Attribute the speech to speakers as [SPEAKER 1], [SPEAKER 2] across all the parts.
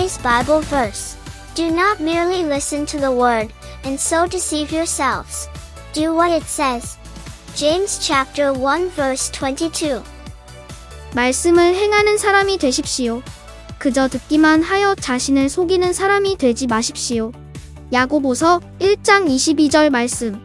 [SPEAKER 1] today's Bible verse. Do not merely listen to the word, and so deceive yourselves. Do what it says. James chapter 1 verse 22.
[SPEAKER 2] 말씀을 행하는 사람이 되십시오. 그저 듣기만 하여 자신을 속이는 사람이 되지 마십시오. 야고보서 1장 22절 말씀.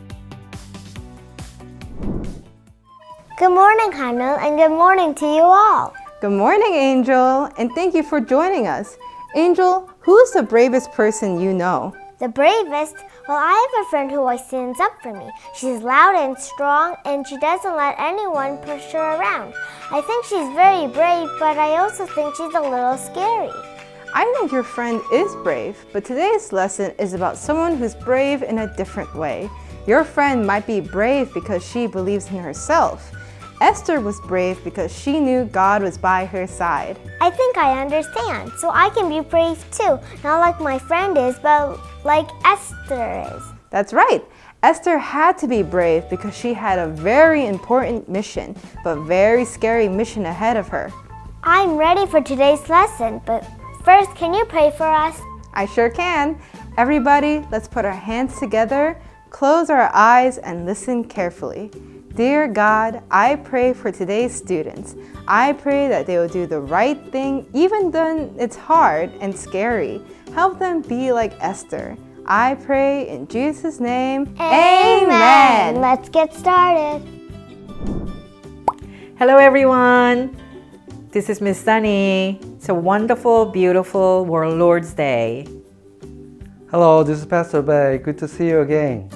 [SPEAKER 1] Good morning, Hanul, and good morning to you all.
[SPEAKER 3] Good morning, Angel, and thank you for joining us. Angel, who's the bravest person you know?
[SPEAKER 1] The bravest? Well, I have a friend who always stands up for me. She's loud and strong, and she doesn't let anyone push her around. I think she's very brave, but I also think she's a little scary.
[SPEAKER 3] I think your friend is brave, but today's lesson is about someone who's brave in a different way. Your friend might be brave because she believes in herself. Esther was brave because she knew God was by her side.
[SPEAKER 1] I think I understand, so I can be brave too. Not like my friend is, but like Esther is.
[SPEAKER 3] That's right. Esther had to be brave because she had a very important mission, but very scary mission ahead of her.
[SPEAKER 1] I'm ready for today's lesson, but first, can you pray for us?
[SPEAKER 3] I sure can. Everybody, let's put our hands together, close our eyes, and listen carefully. Dear God, I pray for today's students. I pray that they will do the right thing even though it's hard and scary. Help them be like Esther. I pray in Jesus' name. Amen.
[SPEAKER 1] Let's get started.
[SPEAKER 4] Hello everyone. This is Miss Sunny. It's a wonderful, beautiful Lord's Day.
[SPEAKER 5] Hello, this is Pastor Bay. Good to see you again.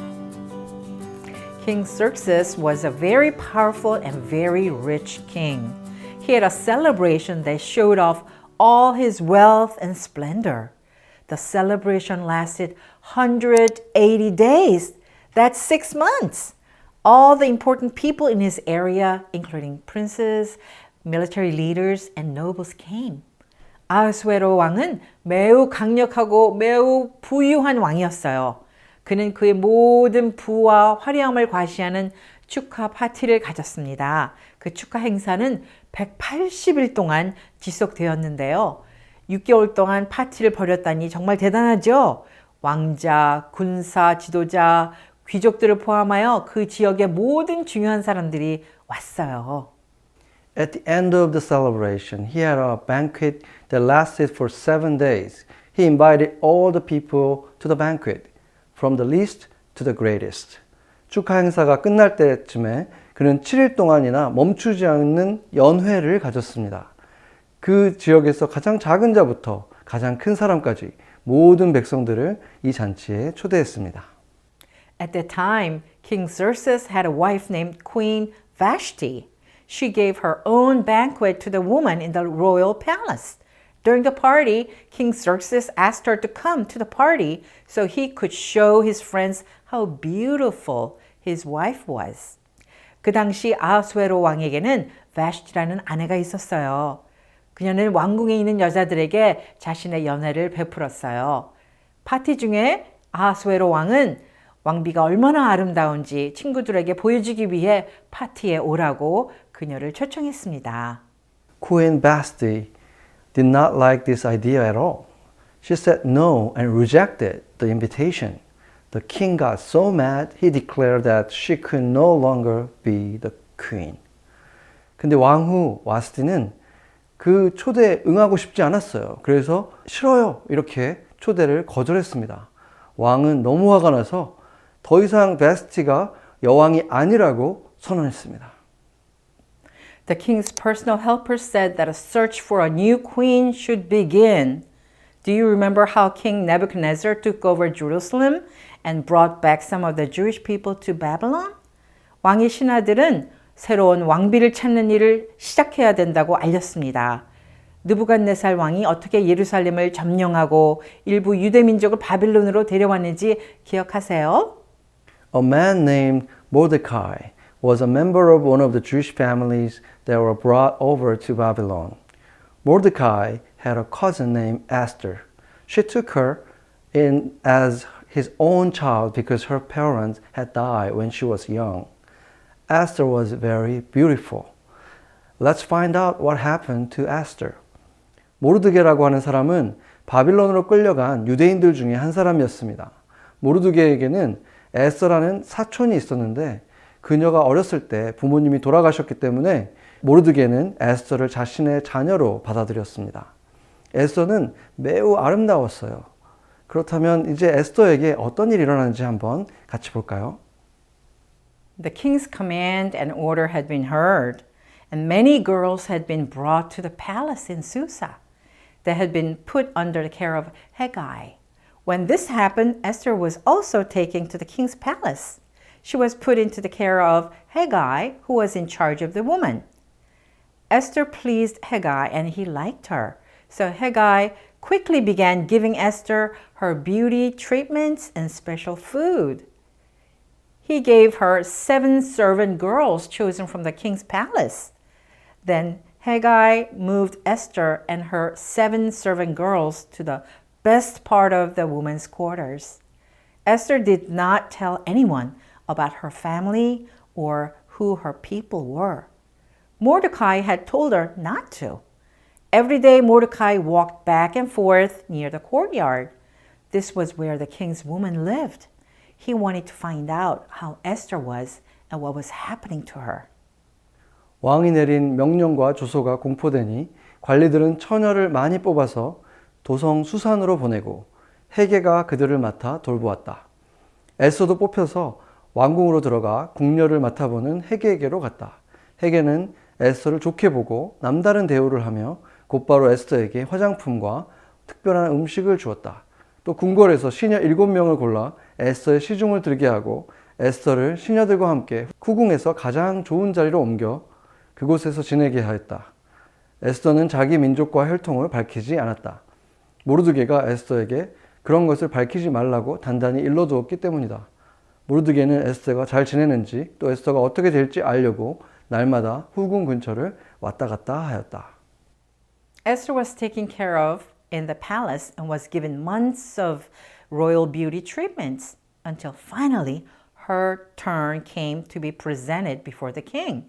[SPEAKER 4] King Xerxes was a very powerful and very rich king. He had a celebration that showed off all his wealth and splendor. The celebration lasted 180 days. That's 6 months. All the important people in his area, including princes, military leaders, and nobles came. 아하수에로 왕은 매우 강력하고 매우 부유한 왕이었어요. 그는 그의 모든 부와 화려함을 과시하는 축하 파티를 가졌습니다. 그 축하 행사는 180일 동안 지속되었는데요. 6개월 동안 파티를 벌였다니 정말 대단하죠? 왕자, 군사, 지도자, 귀족들을 포함하여 그 지역의 모든 중요한 사람들이 왔어요.
[SPEAKER 5] At the end of the celebration, he had a banquet that lasted for 7 days. He invited all the people to the banquet, from the least to the greatest. 축하 행사가 끝날 때쯤에 그는 7일 동안이나 멈추지 않는 연회를 가졌습니다. 그 지역에서 가장 작은 자부터 가장 큰 사람까지 모든 백성들을 이 잔치에 초대했습니다.
[SPEAKER 4] At that time, King Xerxes had a wife named Queen Vashti. She gave her own banquet to the woman in the royal palace. During the party, King Xerxes asked her to come to the party so he could show his friends how beautiful his wife was. 그 당시 아하수에로 왕에게는 바시티라는 아내가 있었어요. 그녀는 왕궁에 있는 여자들에게 자신의 연애를 베풀었어요. 파티 중에 아하수에로 왕은 왕비가 얼마나 아름다운지 친구들에게 보여주기 위해 파티에 오라고 그녀를 초청했습니다.
[SPEAKER 5] Queen Vashti did not like this idea at all. She said no and rejected the invitation. The king got so mad, he declared that she could no longer be the queen. 근데 왕후 와스티는 그 초대에 응하고 싶지 않았어요. 그래서 싫어요. 이렇게 초대를 거절했습니다. 왕은 너무 화가 나서 더 이상 바스티가 여왕이 아니라고 선언했습니다.
[SPEAKER 4] The king's personal helpers said that a search for a new queen should begin. Do you remember how King Nebuchadnezzar took over Jerusalem and brought back some of the Jewish people to Babylon? 왕의 신하들은 새로운 왕비를 찾는 일을 시작해야 된다고 알렸습니다. 느부갓네살 왕이 어떻게 예루살렘을 점령하고 일부 유대 민족을 바빌론으로 데려왔는지 기억하세요?
[SPEAKER 5] A man named Mordecai was a member of one of the Jewish families that were brought over to Babylon. Mordecai had a cousin named Esther. She took her in as his own child because her parents had died when she was young. Esther was very beautiful. Let's find out what happened to Esther. 모르드게라고 하는 사람은 바빌론으로 끌려간 유대인들 중에 한 사람이었습니다. 모르드게에게는 에스더라는 사촌이 있었는데 그녀가 어렸을 때 부모님이 돌아가셨기 때문에 모르드게는 에스더를 자신의 자녀로 받아들였습니다. 에스더는 매우 아름다웠어요. 그렇다면 이제 에스더에게 어떤 일이 일어나는지 한번 같이 볼까요?
[SPEAKER 4] The king's command and order had been heard, and many girls had been brought to the palace in Susa. They had been put under the care of Hegai. When this happened, Esther was also taken to the king's palace. She was put into the care of Hegai, who was in charge of the woman. Esther pleased Hegai, and he liked her. So Hegai quickly began giving Esther her beauty treatments and special food. He gave her 7 servant girls chosen from the king's palace. Then Hegai moved Esther and her 7 servant girls to the best part of the women's quarters. Esther did not tell anyone about her family or who her people were. Mordecai had told her not to. Every day Mordecai walked back and forth near the courtyard. This was where the king's woman lived. He wanted to find out how Esther was and what was happening to her.
[SPEAKER 5] 왕이 내린 명령과 주소가 공포되니 관리들은 처녀를 많이 뽑아서 도성 수산으로 보내고 헤게가 그들을 맡아 돌보았다. 에스더도 뽑혀서 왕궁으로 들어가 궁녀를 맡아보는 헤게에게로 갔다. 헤게는 에스더를 좋게 보고 남다른 대우를 하며 곧바로 에스더에게 화장품과 특별한 음식을 주었다. 또 궁궐에서 시녀 7명을 골라 에스더의 시중을 들게 하고 에스더를 시녀들과 함께 후궁에서 가장 좋은 자리로 옮겨 그곳에서 지내게 하였다. 에스더는 자기 민족과 혈통을 밝히지 않았다. 모르드게가 에스더에게 그런 것을 밝히지 말라고 단단히 일러두었기 때문이다. 모르드게는 에스더가 잘 지내는지 또 에스더가 어떻게 될지 알려고 날마다 후궁 근처를 왔다 갔다 하였다.
[SPEAKER 4] Esther was taken care of in the palace and was given months of royal beauty treatments until finally her turn came to be presented before the king.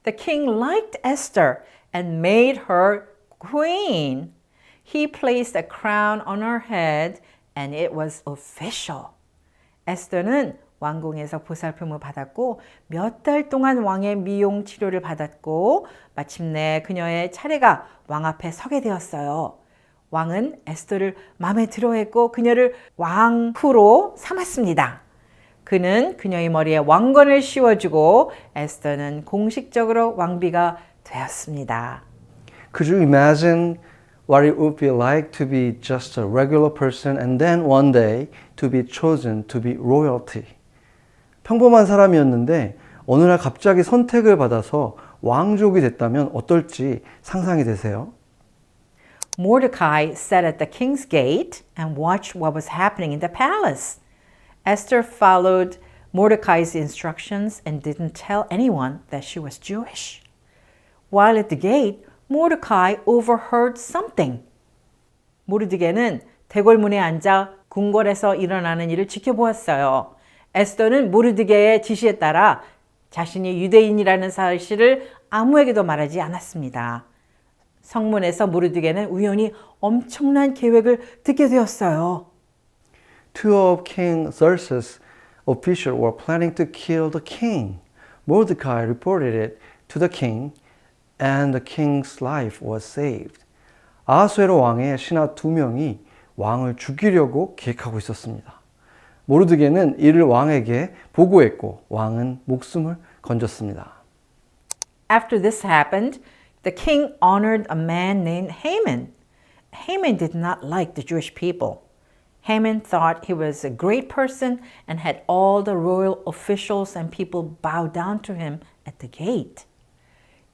[SPEAKER 4] The king liked Esther and made her queen. He placed a crown on her head and it was official. 에스더는 왕궁에서 보살핌을 받았고 몇 달 동안 왕의 미용 치료를 받았고 마침내 그녀의 차례가 왕 앞에 서게 되었어요. 왕은 에스더를 마음에 들어했고 그녀를 왕후로 삼았습니다. 그는 그녀의 머리에 왕관을 씌워주고 에스더는 공식적으로 왕비가 되었습니다.
[SPEAKER 5] Could you imagine what it would be like to be just a regular person and then one day to be chosen to be royalty? 평범한 사람이었는데 어느 날 갑자기 선택을 받아서 왕족이 됐다면 어떨지 상상이 되세요?
[SPEAKER 4] Mordecai sat at the king's gate and watched what was happening in the palace. Esther followed Mordecai's instructions and didn't tell anyone that she was Jewish. While at the gate, Mordecai overheard something. 모르드게는 대궐문에 앉아 궁궐에서 일어나는 일을 지켜보았어요. 에스더는 모르드게의 지시에 따라 자신이 유대인이라는 사실을 아무에게도 말하지 않았습니다. 성문에서 모르드게는 우연히 엄청난 계획을 듣게 되었어요.
[SPEAKER 5] 2 of King Xerxes' officials were planning to kill the king. Mordecai reported it to the king and the king's life was saved. 아하수에로 왕의 신하 2명이 왕을 죽이려고 계획하고 있었습니다. 모르드게는 이를 왕에게 보고했고 왕은 목숨을 건졌습니다.
[SPEAKER 4] After this happened, the king honored a man named Haman. Haman did not like the Jewish people. Haman thought he was a great person and had all the royal officials and people bow down to him at the gate.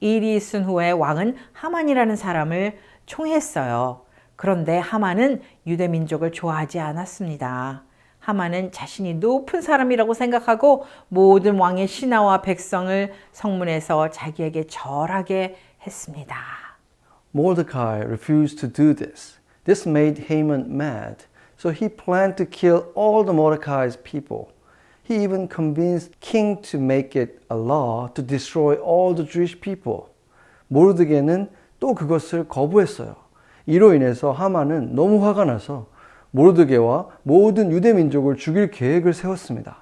[SPEAKER 4] 일이 있은 후에 왕은 하만이라는 사람을 총애했어요. 그런데 하만은 유대 민족을 좋아하지 않았습니다. 하만은 자신이 높은 사람이라고 생각하고 모든 왕의 신하와 백성을 성문에서 자기에게 절하게 했습니다.
[SPEAKER 5] Mordecai refused to do this. This made Haman mad. So he planned to kill all the Mordecai's people. He even convinced king to make it a law to destroy all the Jewish people. 모르드게는 또 그것을 거부했어요. 이로 인해서 하만은 너무 화가 나서 모르드게와 모든 유대 민족을 죽일 계획을 세웠습니다.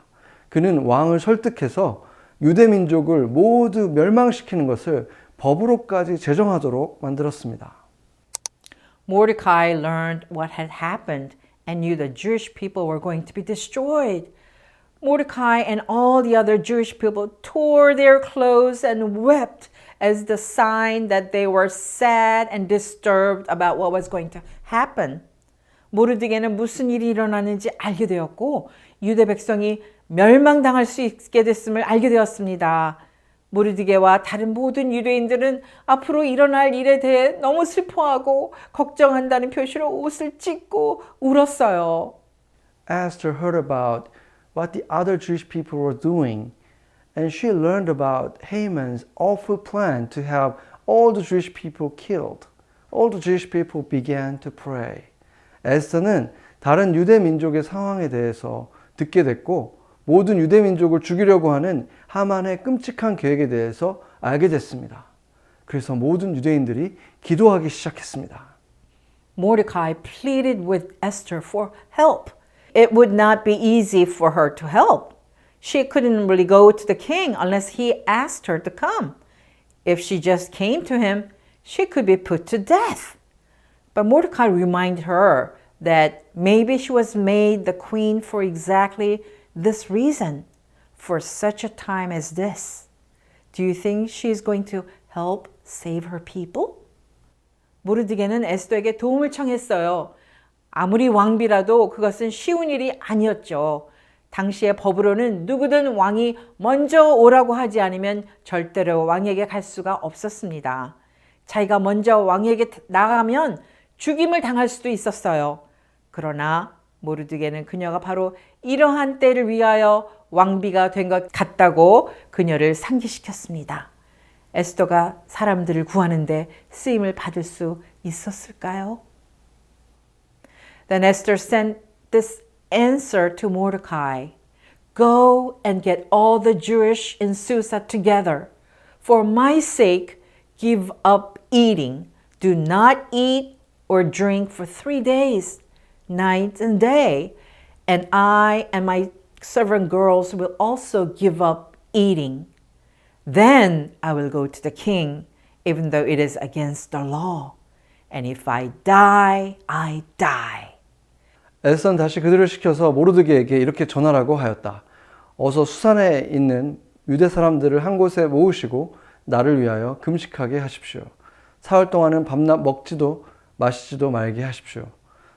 [SPEAKER 5] 그는 왕을 설득해서 유대 민족을 모두 멸망시키는 것을 법으로까지 제정하도록 만들었습니다.
[SPEAKER 4] Mordecai learned what had happened and knew the Jewish people were going to be destroyed. Mordecai and all the other Jewish people tore their clothes and wept as the sign that they were sad and disturbed about what was going to happen. 모르드게는 무슨 일이 일어나는지 알게 되었고 유대 백성이 멸망당할 수 있게 됐음을 알게 되었습니다. 모르드게와 다른 모든 유대인들은 앞으로 일어날 일에 대해 너무 슬퍼하고 걱정한다는 표시로 옷을 찢고 울었어요.
[SPEAKER 5] Esther heard about what the other Jewish people were doing, and she learned about Haman's awful plan to have all the Jewish people killed. All the Jewish people began to pray. 에스더는 다른 유대 민족의 상황에 대해서 듣게 됐고 모든 유대 민족을 죽이려고 하는 하만의 끔찍한 계획에 대해서 알게 됐습니다. 그래서 모든 유대인들이 기도하기 시작했습니다.
[SPEAKER 4] Mordecai pleaded with Esther for help. It would not be easy for her to help. She couldn't really go to the king unless he asked her to come. If she just came to him, she could be put to death. But Mordecai reminded her that maybe she was made the queen for exactly this reason, for such a time as this. Do you think she is going to help save her people? 모르드게는 에스더에게 도움을 청했어요. 아무리 왕비라도 그것은 쉬운 일이 아니었죠. 당시의 법으로는 누구든 왕이 먼저 오라고 하지 않으면 절대로 왕에게 갈 수가 없었습니다. 자기가 먼저 왕에게 나가면 죽임을 당할 수도 있었어요. 그러나 모르드게는 그녀가 바로 이러한 때를 위하여 왕비가 된 것 같다고 그녀를 상기시켰습니다. 에스더가 사람들을 구하는데 쓰임을 받을 수 있었을까요? Then Esther sent this answer to Mordecai. Go and get all the Jewish in Susa together. For my sake, give up eating. Do not eat or drink for 3 days, night and day. And I and my servant girls will also give up eating. Then I will go to the king, even though it is against the law. And if I die, I die.
[SPEAKER 5] 에스더는 다시 그들을 시켜서 모르드게에게 이렇게 전하라고 하였다. 어서 수산에 있는 유대 사람들을 한 곳에 모으시고 나를 위하여 금식하게 하십시오. 사흘 동안은 밤낮 먹지도 마시지도 말게 하십시오.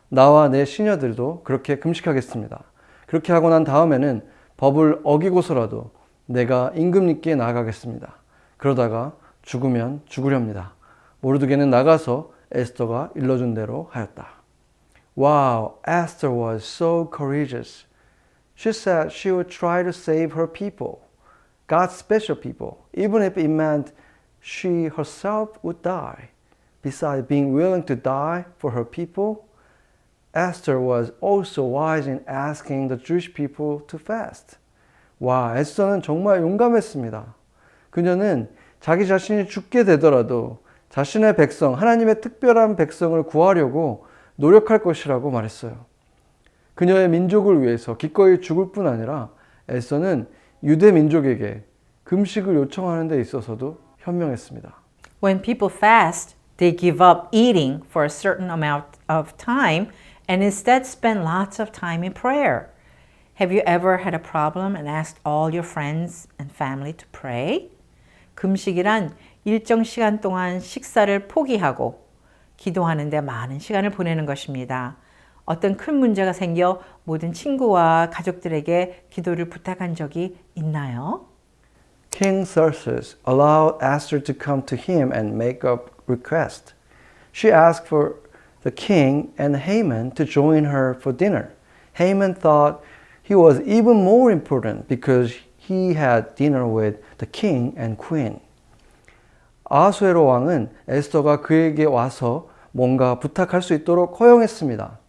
[SPEAKER 5] 나와 내 시녀들도 그렇게 금식하겠습니다. 그렇게 하고 난 다음에는 법을 어기고서라도 내가 임금님께 나아가겠습니다. 그러다가 죽으면 죽으렵니다. 모르드게는 나가서 에스더가 일러준 대로 하였다. Wow, Esther was so courageous. She said she would try to save her people, God's special people, even if it meant she herself would die. Besides being willing to die for her people, Esther was also wise in asking the Jewish people to fast. 와, 에스더는 정말 용감했습니다. 그녀는 자기 자신이 죽게 되더라도 자신의 백성, 하나님의 특별한 백성을 구하려고 노력할 것이라고 말했어요. 그녀의 민족을 위해서 기꺼이 죽을 뿐 아니라 에스더는 유대 민족에게 금식을 요청하는 데 있어서도 현명했습니다.
[SPEAKER 4] When people fast, they give up eating for a certain amount of time and instead spend lots of time in prayer. Have you ever had a problem and asked all your friends and family to pray? 금식이란 일정 시간 동안 식사를 포기하고 기도하는 데 많은 시간을 보내는 것입니다. 어떤 큰 문제가 생겨 모든 친구와 가족들에게 기도를 부탁한 적이 있나요?
[SPEAKER 5] King Xerxes allowed Esther to come to him and make a request. She asked for the king and Haman to join her for dinner. Haman thought he was even more important because he had dinner with the king and queen. 아하수에로 왕은 에스더가 그에게 와서 뭔가 부탁할 수 있도록 허용했습니다.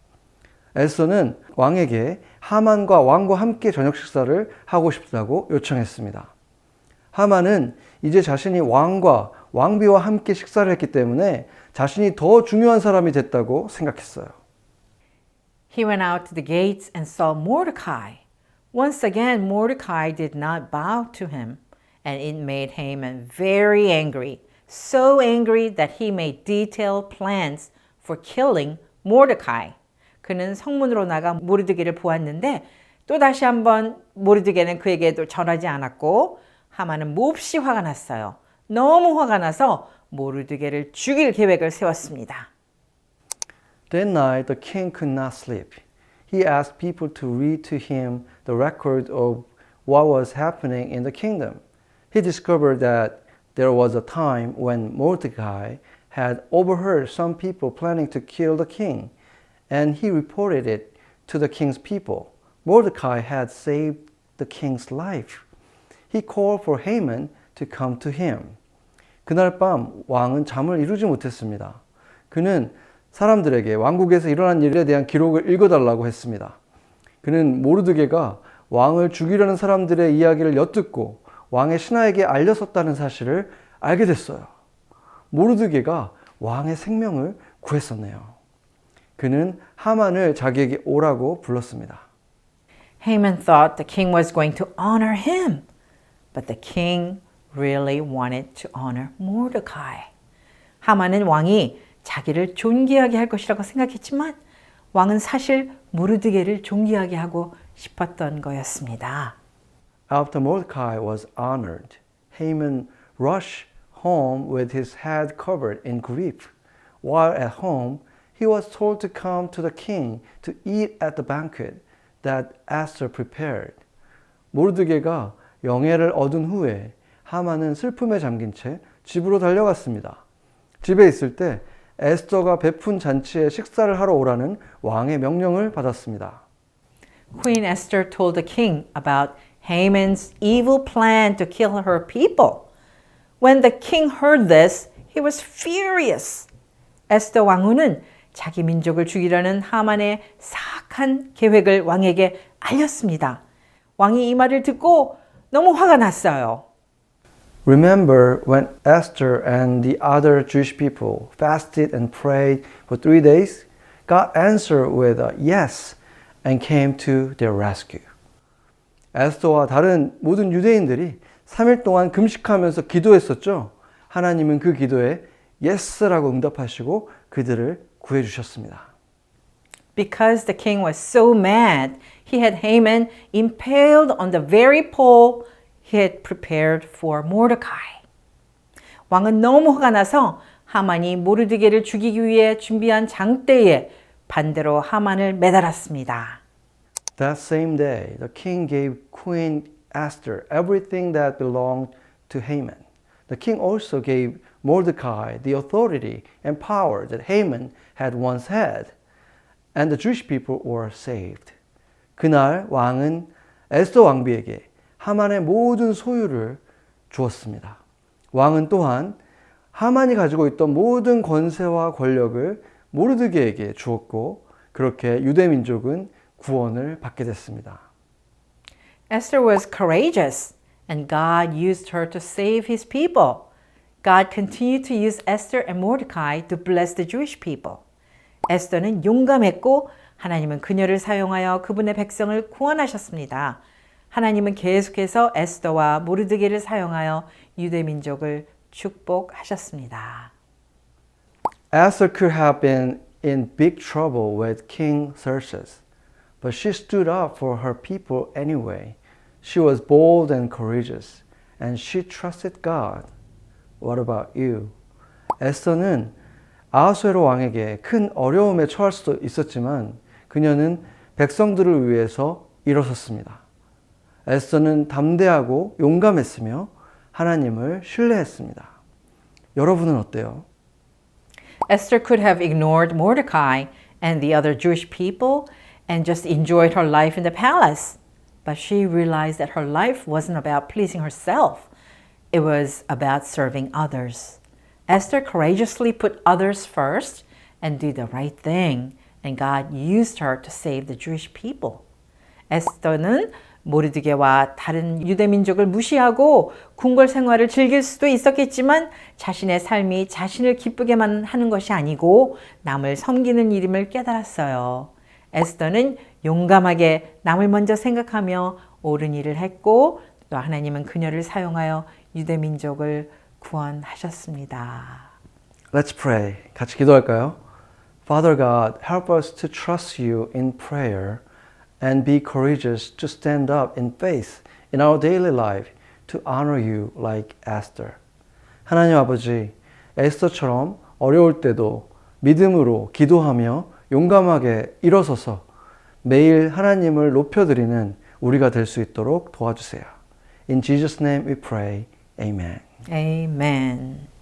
[SPEAKER 5] 에스더는 왕에게 하만과 왕과 함께 저녁 식사를 하고 싶다고 요청했습니다. 하만은 이제 자신이 왕과 왕비와 함께 식사를 했기 때문에 자신이 더 중요한 사람이 됐다고 생각했어요.
[SPEAKER 4] He went out to the gates and saw Mordecai. Once again, Mordecai did not bow to him, and it made Haman very angry, so angry that he made detailed plans for killing Mordecai. 그는 성문으로 나가 모르드게를 보았는데 또 다시 한번 모르드게는 그에게도 절하지 않았고 하만은 몹시 화가 났어요. 너무 화가 나서 모르드게를 죽일 계획을 세웠습니다.
[SPEAKER 5] That night the king could not sleep. He asked people to read to him the record of what was happening in the kingdom. He discovered that there was a time when Mordecai had overheard some people planning to kill the king, and he reported it to the king's people. Mordecai had saved the king's life. He called for Haman to come to him. 그날 밤 왕은 잠을 이루지 못했습니다. 그는 사람들에게 왕국에서 일어난 일에 대한 기록을 읽어달라고 했습니다. 그는 모르드게가 왕을 죽이려는 사람들의 이야기를 엿듣고 왕의 신하에게 알렸었다는 사실을 알게 됐어요. 모르드게가 왕의 생명을 구했었네요. 그는 하만을 자기에게 오라고 불렀습니다.
[SPEAKER 4] Haman thought the king was going to honor him, but the king really wanted to honor Mordecai. 하만은 왕이 자기를 존귀하게 할 것이라고 생각했지만 왕은 사실 모르드게를 존귀하게 하고 싶었던 거였습니다.
[SPEAKER 5] After Mordecai was honored, Haman rushed home with his head covered in grief. While at home, he was told to come to the king to eat at the banquet that Esther prepared. 모르드게가 영예를 얻은 후에 하만은 슬픔에 잠긴 채 집으로 달려갔습니다. 집에 있을 때 에스더가 베푼 잔치에 식사를 하러 오라는 왕의 명령을 받았습니다.
[SPEAKER 4] Queen Esther told the king about Haman's evil plan to kill her people. When the king heard this, he was furious. 에스더 왕후는 자기 민족을 죽이려는 하만의 사악한 계획을 왕에게 알렸습니다. 왕이 이 말을 듣고 너무 화가 났어요.
[SPEAKER 5] Remember when Esther and the other Jewish people fasted and prayed for 3 days? God answered with a yes and came to their rescue. 에스더와 다른 모든 유대인들이 3일 동안 금식하면서 기도했었죠. 하나님은 그 기도에 yes라고 응답하시고 그들을 구해 주셨습니다.
[SPEAKER 4] Because the king was so mad, he had Haman impaled on the very pole he had prepared for Mordecai. 왕은 너무 화가 나서 하만이 모르드게를 죽이기 위해 준비한 장대에 반대로 하만을 매달았습니다.
[SPEAKER 5] That same day, the king gave Queen Esther everything that belonged to Haman. The king also gave Mordecai the authority and power that Haman had once had, and the Jewish people were saved. 그날 왕은 에스더 왕비에게 하만의 모든 소유를 주었습니다. 왕은 또한 하만이 가지고 있던 모든 권세와 권력을 모르드게에게 주었고 그렇게 유대 민족은 구원을 받게 됐습니다.
[SPEAKER 4] Esther was courageous, and God used her to save his people. God continued to use Esther and Mordecai to bless the Jewish people. 에스더는 용감했고 하나님은 그녀를 사용하여 그분의 백성을 구원하셨습니다. 하나님은 계속해서 에스더와 모르드게를 사용하여 유대 민족을 축복하셨습니다.
[SPEAKER 5] Esther could have been in big trouble with King Xerxes, but she stood up for her people anyway. She was bold and courageous, and she trusted God. What about you? 에스더는 아하수에로 왕에게 큰 어려움에 처할 수도 있었지만 그녀는 백성들을 위해서 일어섰습니다. 에스더는 담대하고 용감했으며 하나님을 신뢰했습니다. 여러분은 어때요?
[SPEAKER 4] Esther could have ignored Mordecai and the other Jewish people and just enjoyed her life in the palace. But she realized that her life wasn't about pleasing herself. It was about serving others. Esther courageously put others first and did the right thing, and God used her to save the Jewish people. 에스더는 모르드게와 다른 유대 민족을 무시하고 궁궐 생활을 즐길 수도 있었겠지만 자신의 삶이 자신을 기쁘게만 하는 것이 아니고 남을 섬기는 일임을 깨달았어요. 에스더는 용감하게 남을 먼저 생각하며 옳은 일을 했고 또 하나님은 그녀를 사용하여 유대 민족을 구원하셨습니다.
[SPEAKER 5] Let's pray. 같이 기도할까요? Father God, help us to trust you in prayer and be courageous to stand up in faith in our daily life to honor you like Esther. 하나님 아버지, 에스더처럼 어려울 때도 믿음으로 기도하며 용감하게 일어서서 매일 하나님을 높여드리는 우리가 될 수 있도록 도와주세요. In Jesus' name we pray. Amen.
[SPEAKER 4] Amen.